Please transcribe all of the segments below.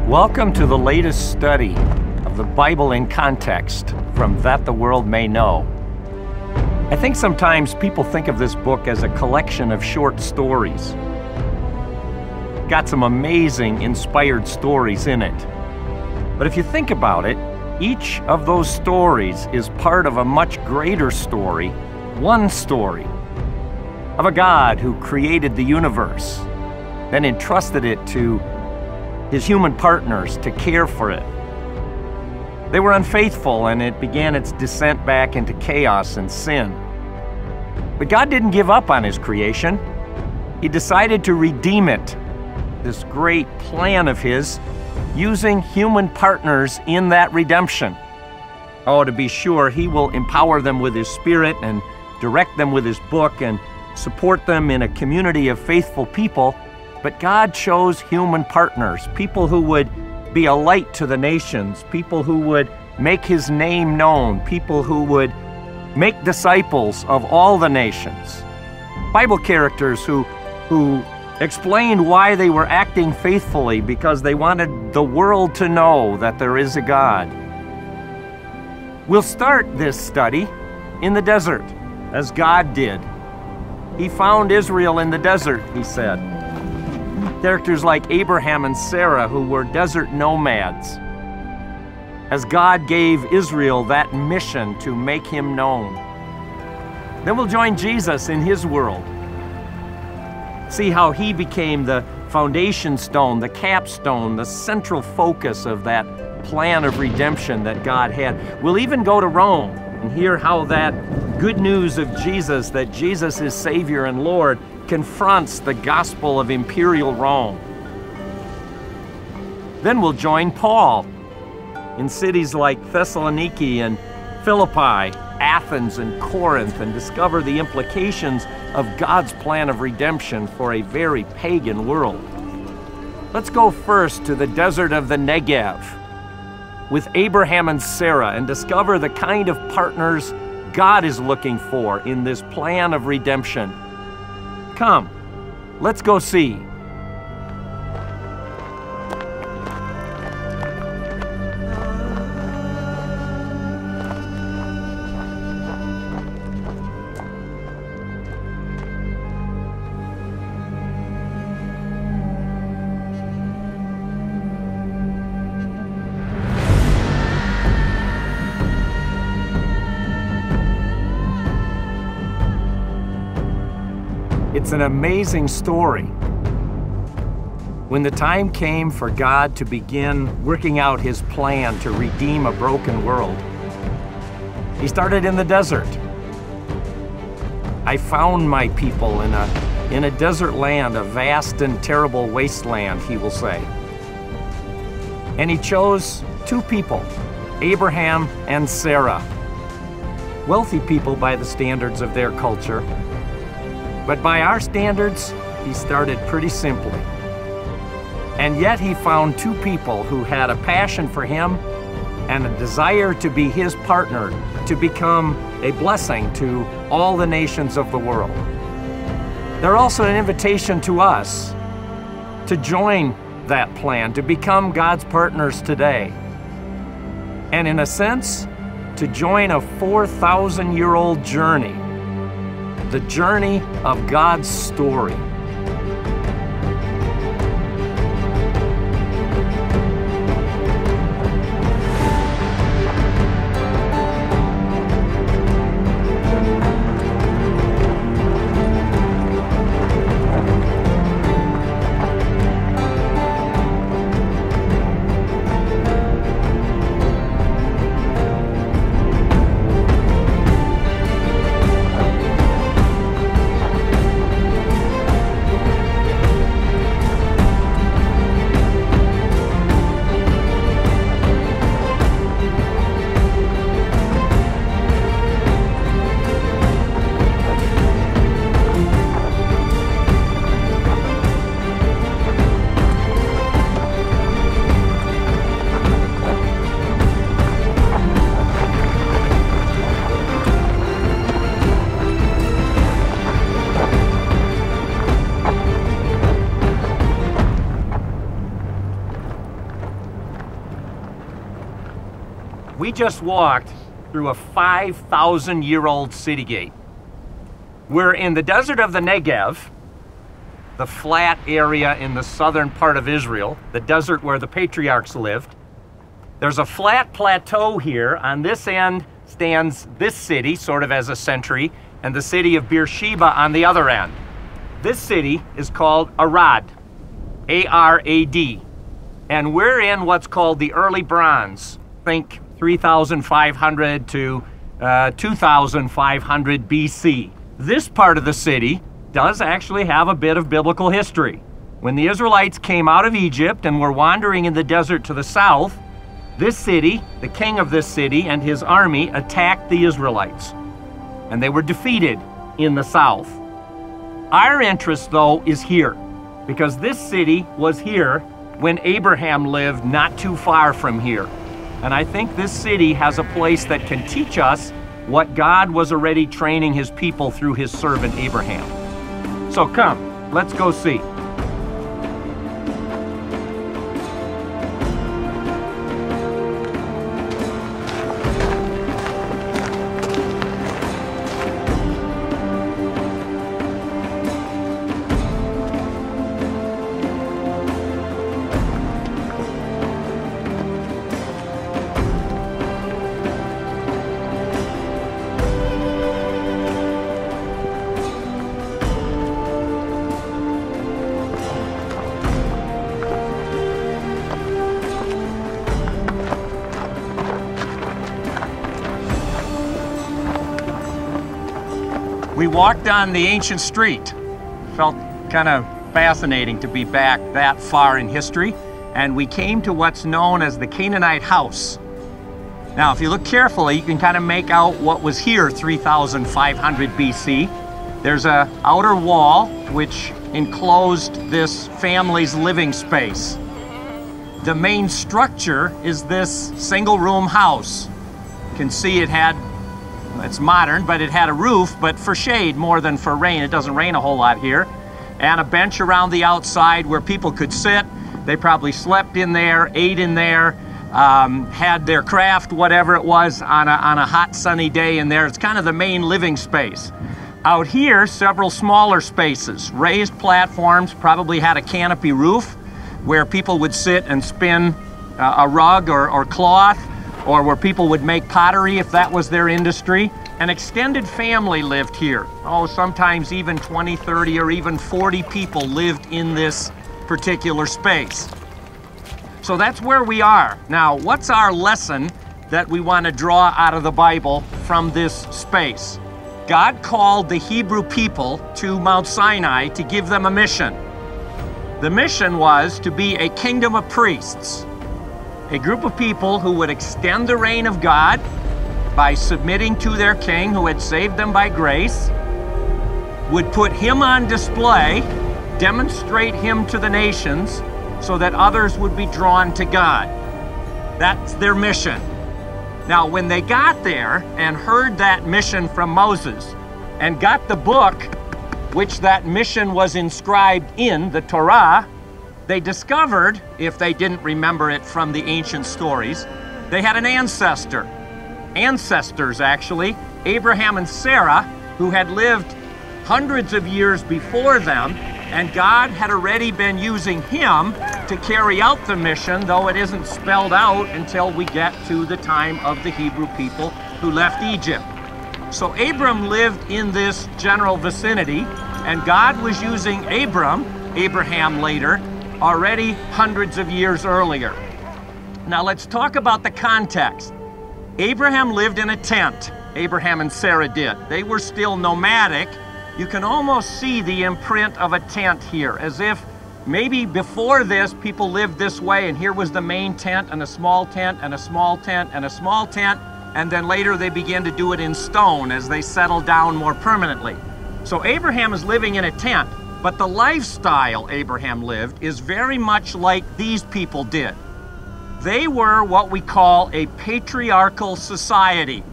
Welcome to the latest study of the Bible in context from That the World May Know. I think sometimes people think of this book as a collection of short stories. Got some amazing inspired stories in it. But if you think about it, each of those stories is part of a much greater story, one story, of a God who created the universe, then entrusted it to his human partners to care for it. They were unfaithful, and it began its descent back into chaos and sin. But God didn't give up on his creation. He decided to redeem it, this great plan of his, using human partners in that redemption. Oh, to be sure, he will empower them with his Spirit and direct them with his book and support them in a community of faithful people. But God chose human partners, people who would be a light to the nations, people who would make his name known, people who would make disciples of all the nations. Bible characters who explained why they were acting faithfully because they wanted the world to know that there is a God. We'll start this study in the desert, as God did. He found Israel in the desert, he said. Characters like Abraham and Sarah, who were desert nomads, as God gave Israel that mission to make him known. Then we'll join Jesus in his world. See how he became the foundation stone, the capstone, the central focus of that plan of redemption that God had. We'll even go to Rome and hear how that good news of Jesus, that Jesus is Savior and Lord, confronts the gospel of imperial Rome. Then we'll join Paul in cities like Thessaloniki and Philippi, Athens and Corinth, and discover the implications of God's plan of redemption for a very pagan world. Let's go first to the desert of the NEGEV with Abraham and Sarah and discover the kind of partners God is looking for in this plan of redemption. Come, let's go see. It's an amazing story. When the time came for God to begin working out his plan to redeem a broken world, he started in the desert. I found my people in a desert land, a vast and terrible wasteland, he will say. And he chose two people, Abraham and Sarah, wealthy people by the standards of their culture. But by our standards, he started pretty simply. And yet he found two people who had a passion for him and a desire to be his partner, to become a blessing to all the nations of the world. They're also an invitation to us to join that plan, to become God's partners today. And in a sense, to join a 4,000-year-old journey, the journey of God's story. We just walked through a 5,000-year-old city gate. We're in the desert of the NEGEV, the flat area in the southern part of Israel, the desert where the patriarchs lived. There's a flat plateau here. On this end stands this city, sort of as a sentry, and the city of Beersheba on the other end. This city is called ARAD, A-R-A-D, and we're in what's called the early bronze. Think 3,500 to 2,500 BC. This part of the city does actually have a bit of biblical history. When the Israelites came out of Egypt and were wandering in the desert to the south, this city, the king of this city and his army attacked the Israelites, and they were defeated in the south. Our interest, though, is here, because this city was here when Abraham lived not too far from here. And I think this city has a place that can teach us what God was already training his people through his servant Abraham. So come, let's go see. We walked on the ancient street. Felt kind of fascinating to be back that far in history, and we came to what's known as the Canaanite house. Now, if you look carefully, you can kind of make out what was here 3,500 BC. There's an outer wall which enclosed this family's living space. The main structure is this single-room house. You can see it had, it's modern, but it had a roof, but for shade more than for rain. It doesn't rain a whole lot here. And a bench around the outside where people could sit. They probably slept in there, ate in there, had their craft, whatever it was, on a hot sunny day in there. It's kind of the main living space. Out here, several smaller spaces. Raised platforms, probably had a canopy roof where people would sit and spin a rug or cloth, or where people would make pottery if that was their industry. An extended family lived here. Oh, sometimes even 20, 30, or even 40 people lived in this particular space. So that's where we are. Now, what's our lesson that we want to draw out of the Bible from this space? God called the Hebrew people to Mount Sinai to give them a mission. The mission was to be a kingdom of priests. A group of people who would extend the reign of God by submitting to their king who had saved them by grace, would put him on display, demonstrate him to the nations so that others would be drawn to God. That's their mission. Now, when they got there and heard that mission from Moses and got the book which that mission was inscribed in, the Torah, they discovered, if they didn't remember it from the ancient stories, they had an ancestor. Ancestors, actually, Abraham and Sarah, who had lived hundreds of years before them, and God had already been using him to carry out the mission, though it isn't spelled out until we get to the time of the Hebrew people who left Egypt. So Abram lived in this general vicinity, and God was using Abraham later, already hundreds of years earlier. Now let's talk about the context. Abraham lived in a tent. Abraham and Sarah did. They were still nomadic. You can almost see the imprint of a tent here, as if maybe before this people lived this way, and here was the main tent and a small tent and a small tent and a small tent, and then later they began to do it in stone as they settled down more permanently. So Abraham is living in a tent, but the lifestyle Abraham lived is very much like these people did. They were what we call a patriarchal society.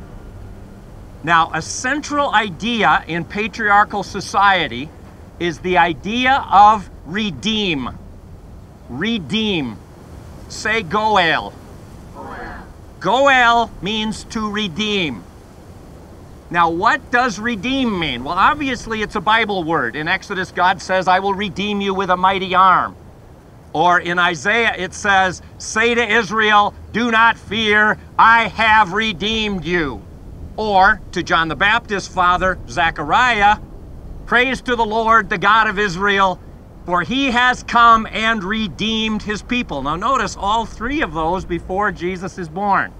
Now, a central idea in patriarchal society is the idea of redeem. Redeem. Say goel. Goel means to redeem. Now, what does redeem mean? Well, obviously, it's a Bible word. In Exodus, God says, I will redeem you with a mighty arm. Or in Isaiah, it says, say to Israel, do not fear, I have redeemed you. Or to John the Baptist's father, Zechariah, praise to the Lord, the God of Israel, for he has come and redeemed his people. Now notice all three of those before Jesus is born.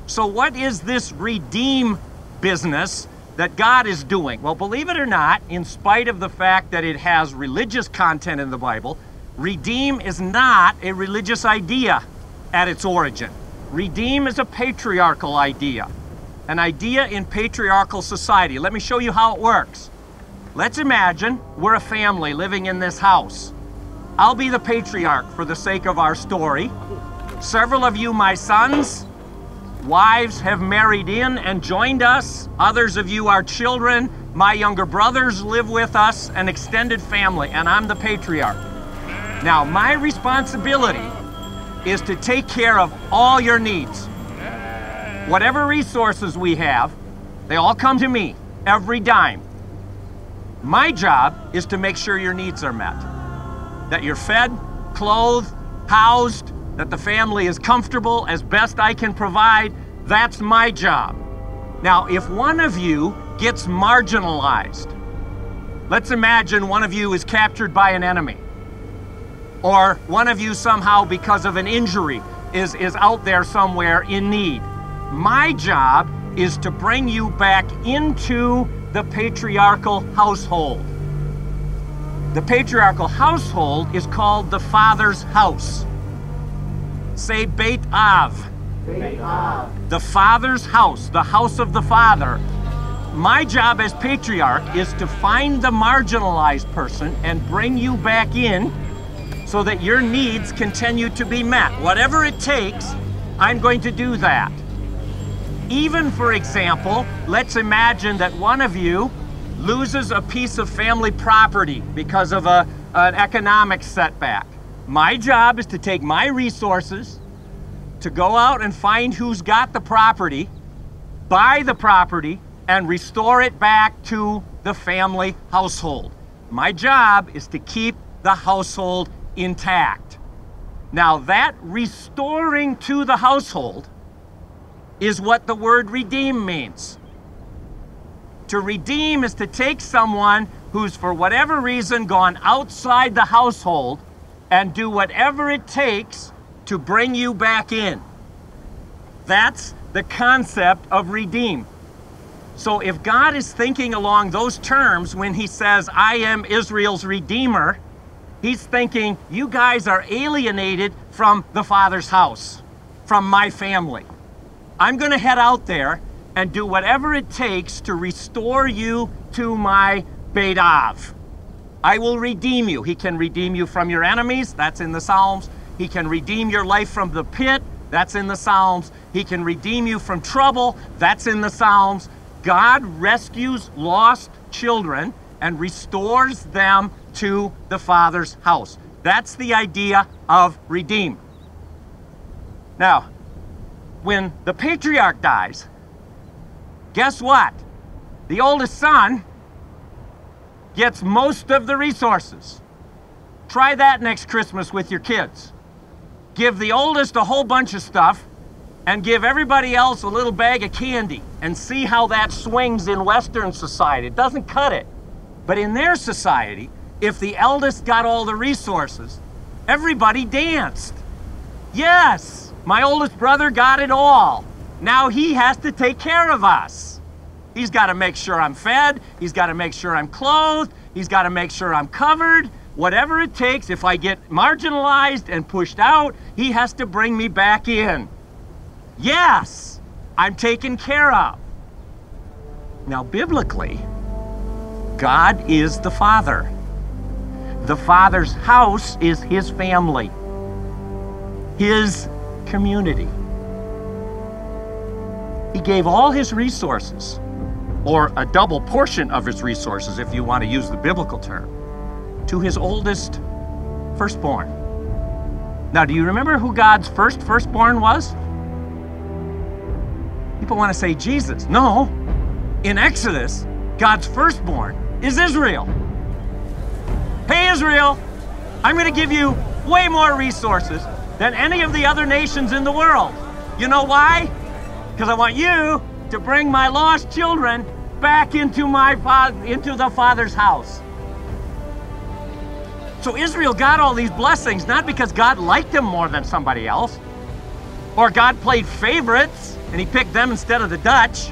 So what is this redeem business that God is doing? Well, believe it or not, in spite of the fact that it has religious content in the Bible, redeem is not a religious idea at its origin. Redeem is a patriarchal idea, an idea in patriarchal society. Let me show you how it works. Let's imagine we're a family living in this house. I'll be the patriarch for the sake of our story. Several of you, my sons, wives have married in and joined us. Others of you are children. My younger brothers live with us, an extended family, and I'm the patriarch. Now, my responsibility is to take care of all your needs. Whatever resources we have, they all come to me, every dime. My job is to make sure your needs are met. That you're fed, clothed, housed, that the family is comfortable as best I can provide. That's my job. Now, if one of you gets marginalized, let's imagine one of you is captured by an enemy, or one of you somehow, because of an injury, is out there somewhere in need. My job is to bring you back into the patriarchal household. The patriarchal household is called the Father's house. Say Beit Av. Beit Av. The Father's house, the house of the Father. My job as patriarch is to find the marginalized person and bring you back in so that your needs continue to be met. Whatever it takes, I'm going to do that. Even, for example, let's imagine that one of you loses a piece of family property because of an economic setback. My job is to take my resources, to go out and find who's got the property, buy the property, and restore it back to the family household. My job is to keep the household intact. Now, that restoring to the household is what the word redeem means. To redeem is to take someone who's for whatever reason gone outside the household and do whatever it takes to bring you back in. That's the concept of redeem. So if God is thinking along those terms when he says, I am Israel's Redeemer, he's thinking, you guys are alienated from the Father's house, from my family. I'm going to head out there and do whatever it takes to restore you to my Beit Av. I will redeem you. He can redeem you from your enemies. That's in the Psalms. He can redeem your life from the pit. That's in the Psalms. He can redeem you from trouble. That's in the Psalms. God rescues lost children and restores them to the Father's house. That's the idea of redeem. Now, when the patriarch dies, guess what? The oldest son gets most of the resources. Try that next Christmas with your kids. Give the oldest a whole bunch of stuff and give everybody else a little bag of candy and see how that swings in Western society. It doesn't cut it. But in their society, if the eldest got all the resources, everybody danced. Yes! My oldest brother got it all. Now he has to take care of us. He's got to make sure I'm fed. He's got to make sure I'm clothed. He's got to make sure I'm covered. Whatever it takes, if I get marginalized and pushed out, he has to bring me back in. Yes, I'm taken care of. Now, biblically, God is the Father. The Father's house is his family, his community. He gave all his resources, or a double portion of his resources, if you want to use the biblical term, to his oldest firstborn. Now, do you remember who God's firstborn was? People want to say Jesus. No. In Exodus, God's firstborn is Israel. Hey, Israel, I'm going to give you way more resources than any of the other nations in the world. You know why? Because I want you to bring my lost children back into the Father's house. So Israel got all these blessings not because God liked them more than somebody else, or God played favorites and he picked them instead of the Dutch.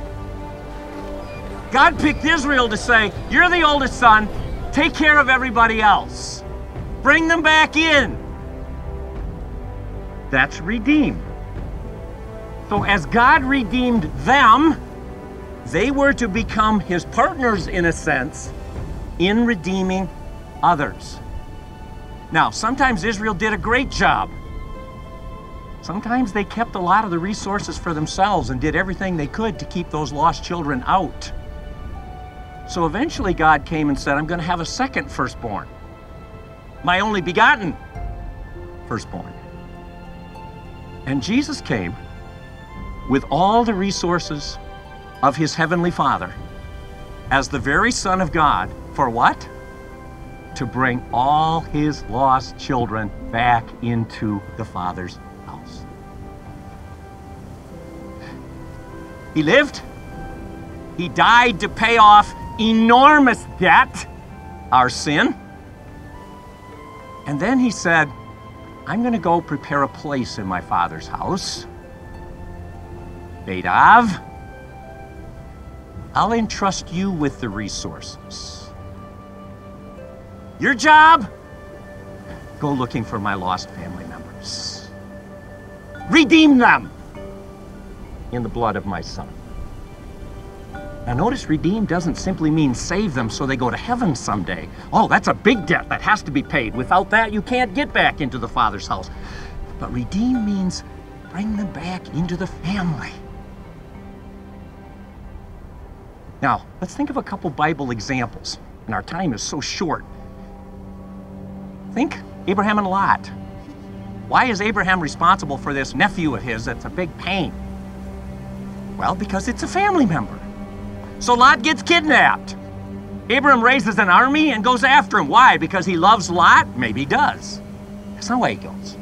God picked Israel to say, you're the oldest son, take care of everybody else. Bring them back in. That's redeemed. So as God redeemed them, they were to become his partners in a sense in redeeming others. Now, sometimes Israel did a great job. Sometimes they kept a lot of the resources for themselves and did everything they could to keep those lost children out. So eventually God came and said, I'm going to have a second firstborn, my only begotten firstborn. And Jesus came with all the resources of his heavenly Father as the very Son of God. For what? To bring all his lost children back into the Father's house. He lived. He died to pay off enormous debt, our sin. And then he said, I'm going to go prepare a place in my Father's house. Beit Av, I'll entrust you with the resources. Your job, go looking for my lost family members. Redeem them in the blood of my Son. Now notice redeem doesn't simply mean save them so they go to heaven someday. Oh, that's a big debt that has to be paid. Without that, you can't get back into the Father's house. But redeem means bring them back into the family. Now, let's think of a couple Bible examples, and our time is so short. Think Abraham and Lot. Why is Abraham responsible for this nephew of his that's a big pain? Well, because it's a family member. So Lot gets kidnapped. Abraham raises an army and goes after him. Why? Because he loves Lot? Maybe he does. That's not why he goes.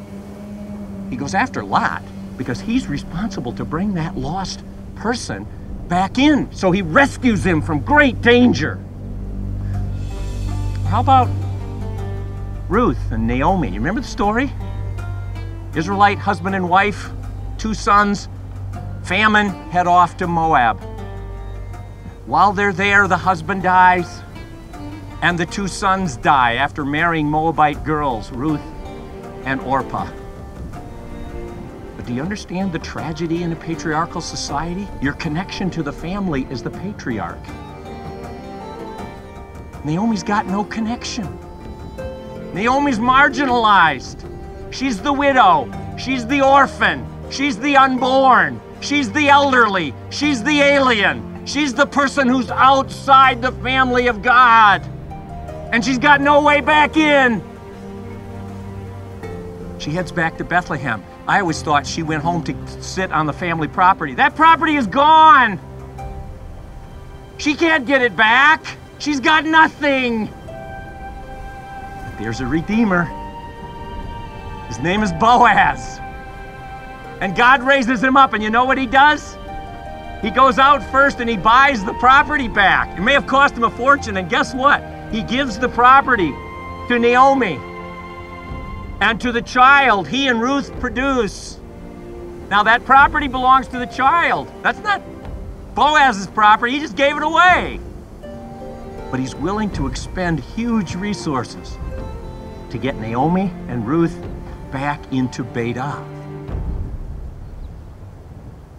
He goes after Lot because he's responsible to bring that lost person back in. So he rescues him from great danger. How about Ruth and Naomi? You remember the story? Israelite husband and wife, 2 sons, famine, head off to Moab. While they're there, the husband dies, and the 2 sons die after marrying Moabite girls, Ruth and Orpah. But do you understand the tragedy in a patriarchal society? Your connection to the family is the patriarch. Naomi's got no connection. Naomi's marginalized. She's the widow. She's the orphan. She's the unborn. She's the elderly. She's the alien. She's the person who's outside the family of God. And she's got no way back in. She heads back to Bethlehem. I always thought she went home to sit on the family property. That property is gone. She can't get it back. She's got nothing. But there's a Redeemer. His name is Boaz. And God raises him up, and you know what he does? He goes out first and he buys the property back. It may have cost him a fortune, and guess what? He gives the property to Naomi and to the child he and Ruth produce. Now that property belongs to the child. That's not Boaz's property. He just gave it away. But he's willing to expend huge resources to get Naomi and Ruth back into Beit Av.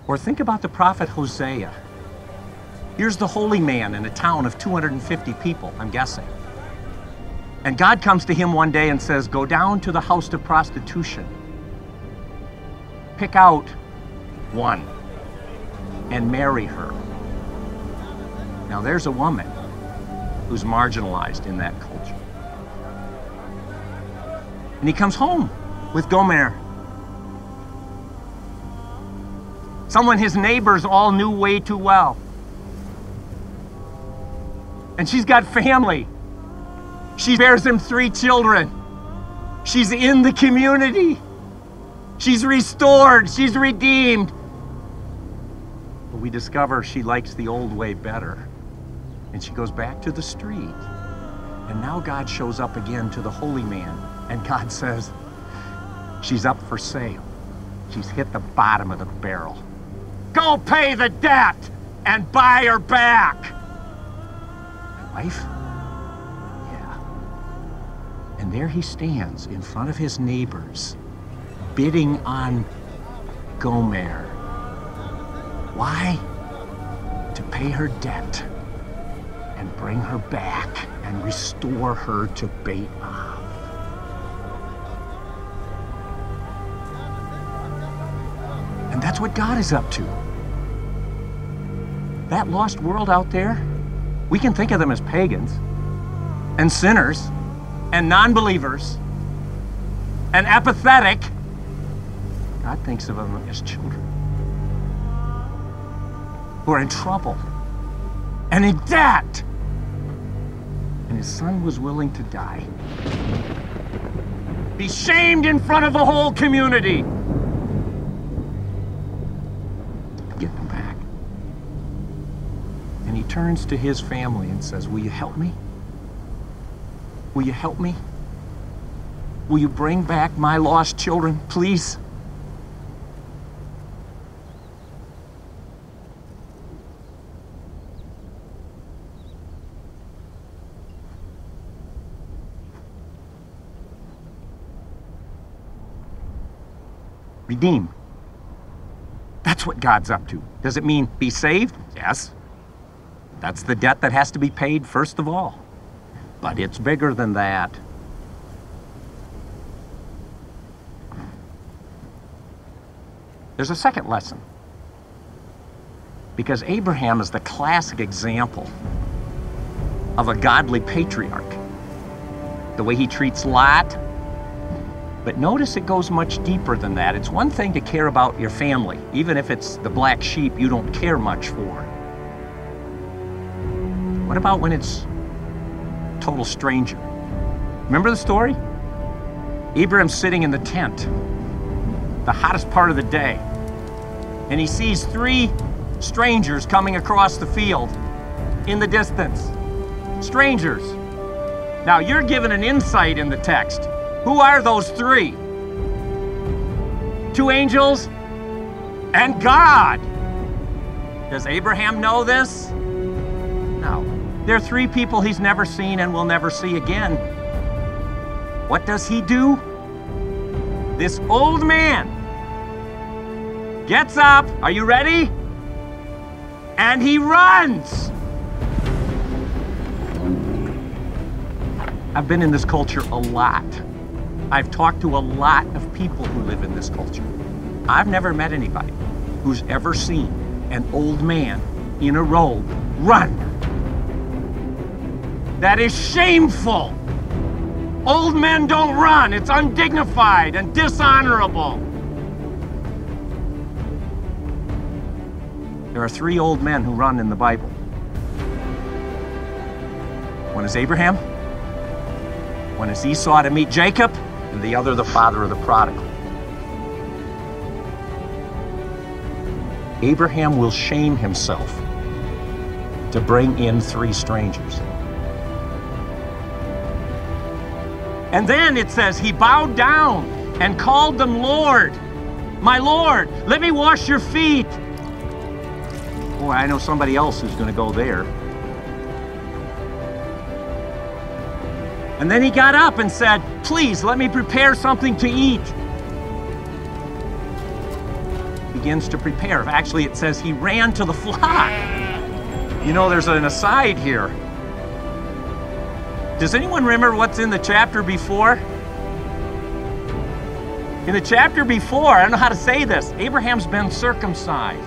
Or think about the prophet Hosea. Here's the holy man in a town of 250 people, I'm guessing. And God comes to him one day and says, go down to the house of prostitution. Pick out one and marry her. Now there's a woman who's marginalized in that culture. And he comes home with Gomer. someone his neighbors all knew way too well. And she's got family. She bears him 3 children. She's in the community. She's restored. She's redeemed. But we discover she likes the old way better. And she goes back to the street. And now God shows up again to the holy man. And God says, she's up for sale. She's hit the bottom of the barrel. Go pay the debt and buy her back. My wife? Yeah. And there he stands in front of his neighbors, bidding on Gomer. Why? To pay her debt and bring her back and restore her to Beit Av. And that's what God is up to. That lost world out there, we can think of them as pagans and sinners and non-believers and apathetic. God thinks of them as children who are in trouble and in debt. And his son was willing to die. Be shamed in front of the whole community. Get them back. And he turns to his family and says, will you help me? Will you help me? Will you bring back my lost children, please? Redeem. That's what God's up to. Does it mean be saved? Yes. That's the debt that has to be paid first of all. But it's bigger than that. There's a second lesson. Because Abraham is the classic example of a godly patriarch. The way he treats Lot. But notice it goes much deeper than that. It's one thing to care about your family, even if it's the black sheep you don't care much for. What about when it's a total stranger? Remember the story? Abraham's sitting in the tent, the hottest part of the day, and he sees 3 strangers coming across the field in the distance. Strangers. Now you're given an insight in the text. Who are those 3? 2 angels and God. Does Abraham know this? No. They're 3 people he's never seen and will never see again. What does he do? This old man gets up, are you ready? And he runs. I've been in this culture a lot. I've talked to a lot of people who live in this culture. I've never met anybody who's ever seen an old man in a robe run. That is shameful. Old men don't run. It's undignified and dishonorable. There are 3 old men who run in the Bible. One is Abraham, one is Esau to meet Jacob, and the other the father of the prodigal. Abraham will shame himself to bring in 3 strangers. And then it says he bowed down and called them Lord. My Lord, let me wash your feet. Boy, I know somebody else who's going to go there. And then he got up and said, please, let me prepare something to eat. Begins to prepare. Actually, it says he ran to the flock. You know, there's an aside here. Does anyone remember what's in the chapter before? In the chapter before, I don't know how to say this, Abraham's been circumcised.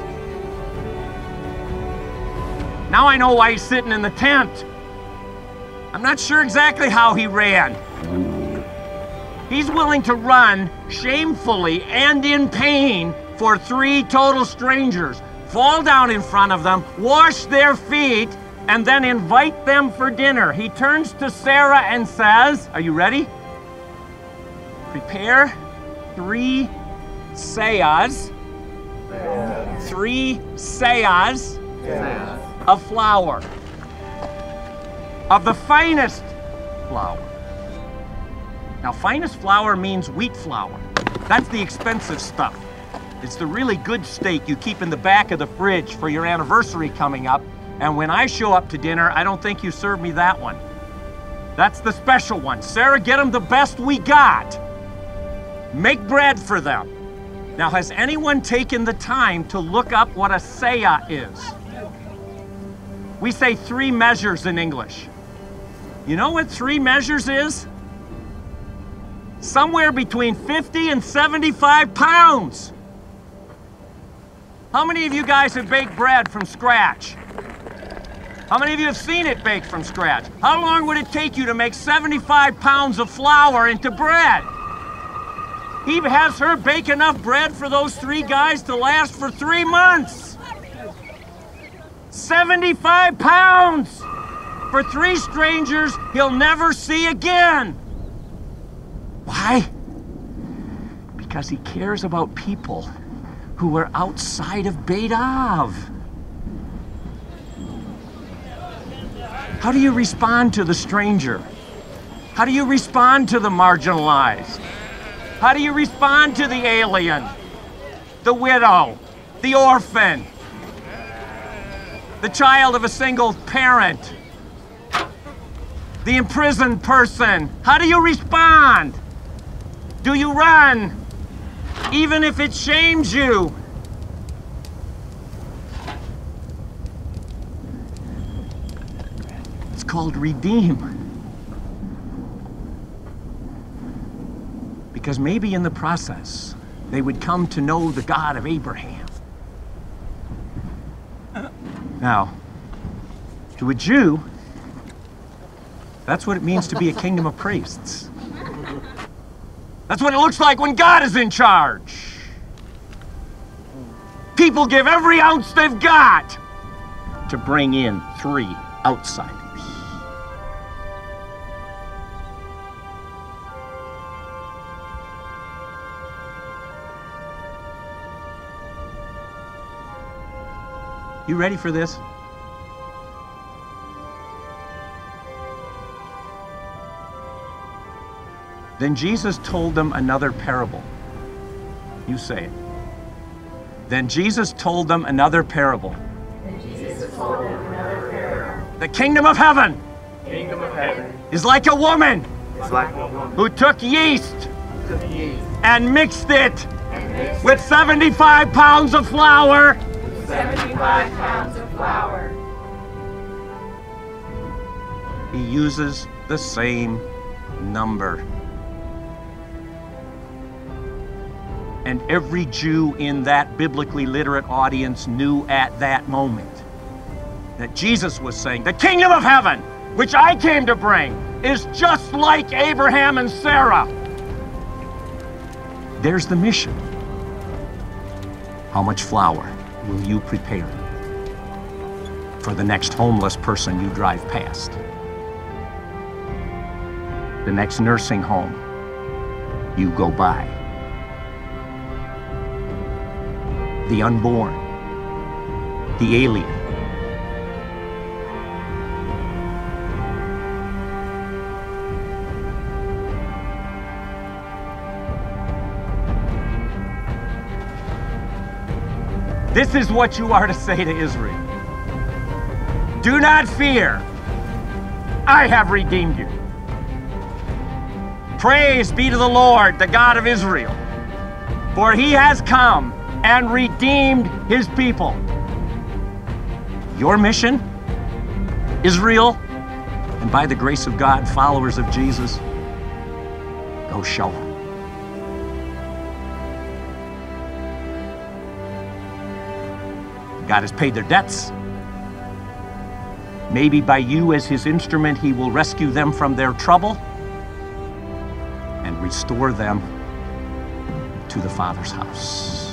Now I know why he's sitting in the tent. I'm not sure exactly how he ran. He's willing to run shamefully and in pain for 3 total strangers. Fall down in front of them, wash their feet, and then invite them for dinner. He turns to Sarah and says, are you ready? Prepare 3 seahs. 3 seahs of flour. Of the finest flour. Now, finest flour means wheat flour. That's the expensive stuff. It's the really good steak you keep in the back of the fridge for your anniversary coming up. And when I show up to dinner, I don't think you serve me that one. That's the special one. Sarah, get them the best we got. Make bread for them. Now, has anyone taken the time to look up what a seah is? We say 3 measures in English. You know what 3 measures is? Somewhere between 50 and 75 pounds. How many of you guys have baked bread from scratch? How many of you have seen it baked from scratch? How long would it take you to make 75 pounds of flour into bread? He has her bake enough bread for those 3 guys to last for 3 months. 75 pounds for 3 strangers he'll never see again. Why? Because he cares about people who are outside of Beit Av. How do you respond to the stranger? How do you respond to the marginalized? How do you respond to the alien, the widow, the orphan, the child of a single parent, the imprisoned person? How do you respond? Do you run, even if it shames you? It's called redeem. Because maybe in the process, they would come to know the God of Abraham. Now, to a Jew, that's what it means to be a kingdom of priests. That's what it looks like when God is in charge. People give every ounce they've got to bring in 3 outsiders. You ready for this? Then Jesus told them another parable. You say it. Then Jesus told them another parable. The kingdom of heaven, is like a woman, who took yeast and mixed it with 75 pounds of flour. 75 pounds of flour. He uses the same number. And every Jew in that biblically literate audience knew at that moment that Jesus was saying, the kingdom of heaven, which I came to bring, is just like Abraham and Sarah. There's the mission. How much flour will you prepare for the next homeless person you drive past? The next nursing home you go by? The unborn? The alien? This is what you are to say to Israel. Do not fear. I have redeemed you. Praise be to the Lord, the God of Israel, for he has come and redeemed his people. Your mission, Israel, and by the grace of God, followers of Jesus, go show them. God has paid their debts. Maybe by you as his instrument, he will rescue them from their trouble and restore them to the Father's house.